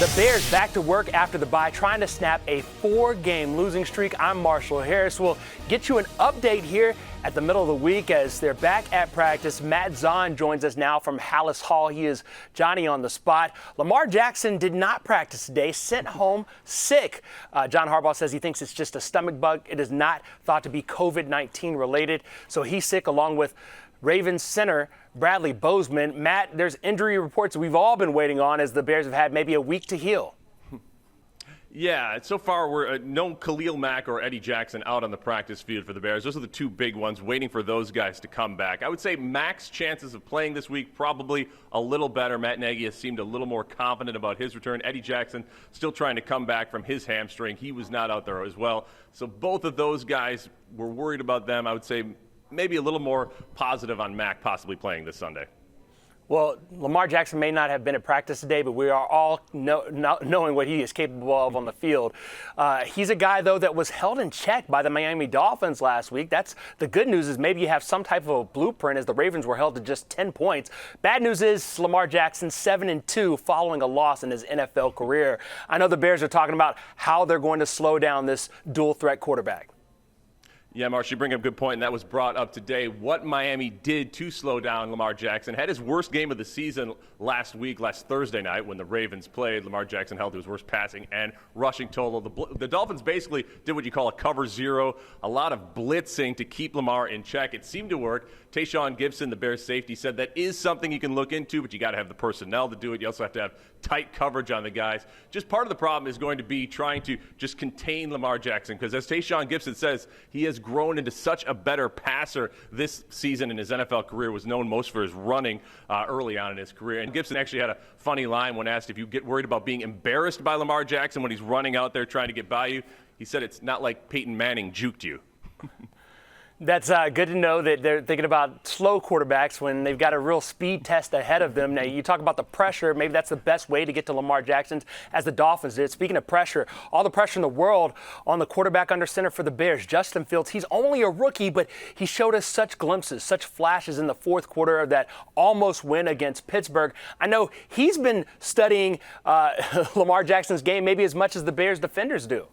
The Bears back to work after the bye, trying to snap a 4-game losing streak. I'm Marshall Harris. We'll get you an update here at the middle of the week as they're back at practice. Matt Zahn joins us now from Hallis Hall. He is Johnny on the spot. Lamar Jackson did not practice today, sent home sick. John Harbaugh says he thinks it's just a stomach bug. It is not thought to be COVID-19 related. So he's sick along with Ravens center Bradley Bozeman. Matt, there's injury reports we've all been waiting on as the Bears have had maybe a week to heal. Yeah, so far we're no Khalil Mack or Eddie Jackson out on the practice field for the Bears. Those are the two big ones, waiting for those guys to come back. I would say Mack's chances of playing this week probably a little better. Matt Nagy has seemed a little more confident about his return. Eddie Jackson still trying to come back from his hamstring. He was not out there as well. So both of those guys, we're worried about them. I would say maybe a little more positive on Mack possibly playing this Sunday. Well, Lamar Jackson may not have been at practice today, but we are all knowing what he is capable of on the field. He's a guy, though, that was held in check by the Miami Dolphins last week. That's the good news, is maybe you have some type of a blueprint, as the Ravens were held to just 10 points. Bad news is Lamar Jackson 7-2 following a loss in his NFL career. I know the Bears are talking about how they're going to slow down this dual threat quarterback. Yeah, Marsh, you bring up a good point, and that was brought up today. What Miami did to slow down Lamar Jackson. Had his worst game of the season last Thursday night, when the Ravens played. Lamar Jackson held to his worst passing and rushing total. The Dolphins basically did what you call a cover zero, a lot of blitzing to keep Lamar in check. It seemed to work. Tayshaun Gibson, the Bears safety, said that is something you can look into, but you got to have the personnel to do it. You also have to have tight coverage on the guys. Just part of the problem is going to be trying to just contain Lamar Jackson, because as Tayshaun Gibson says, he has grown into such a better passer this season in his NFL career. Was known most for his running early on in his career. And Gibson actually had a funny line when asked if you get worried about being embarrassed by Lamar Jackson when he's running out there trying to get by you. He said it's not like Peyton Manning juked you. That's good to know that they're thinking about slow quarterbacks when they've got a real speed test ahead of them. Now, you talk about the pressure. Maybe that's the best way to get to Lamar Jackson, as the Dolphins did. Speaking of pressure, all the pressure in the world on the quarterback under center for the Bears, Justin Fields. He's only a rookie, but he showed us such glimpses, such flashes in the fourth quarter of that almost win against Pittsburgh. I know he's been studying Lamar Jackson's game maybe as much as the Bears defenders do.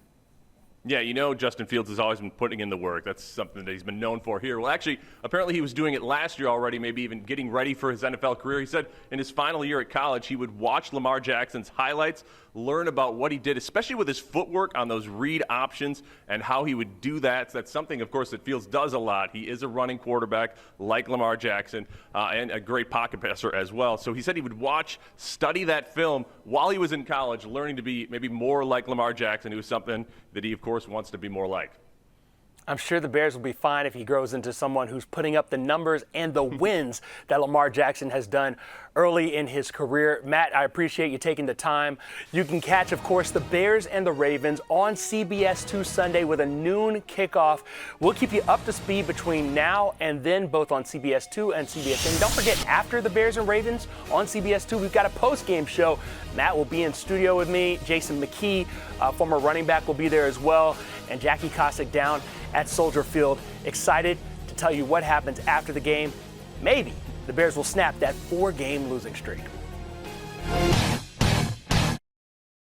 Yeah, you know Justin Fields has always been putting in the work. That's something that he's been known for here. Well, actually, apparently he was doing it last year already, maybe even getting ready for his NFL career. He said in his final year at college, he would watch Lamar Jackson's highlights, learn about what he did, especially with his footwork on those read options and how he would do that. So that's something, of course, that Fields does a lot. He is a running quarterback like Lamar Jackson and a great pocket passer as well. So he said he would study that film while he was in college, learning to be maybe more like Lamar Jackson, who is something that he, of course, wants to be more like. I'm sure the Bears will be fine if he grows into someone who's putting up the numbers and the wins that Lamar Jackson has done early in his career. Matt, I appreciate you taking the time. You can catch, of course, the Bears and the Ravens on CBS 2 Sunday with a noon kickoff. We'll keep you up to speed between now and then, both on CBS 2 and CBS. And don't forget, after the Bears and Ravens on CBS 2, we've got a post-game show. Matt will be in studio with me. Jason McKee, former running back, will be there as well. And Jackie Kosick down at Soldier Field. Excited to tell you what happens after the game. Maybe the Bears will snap that 4-game losing streak.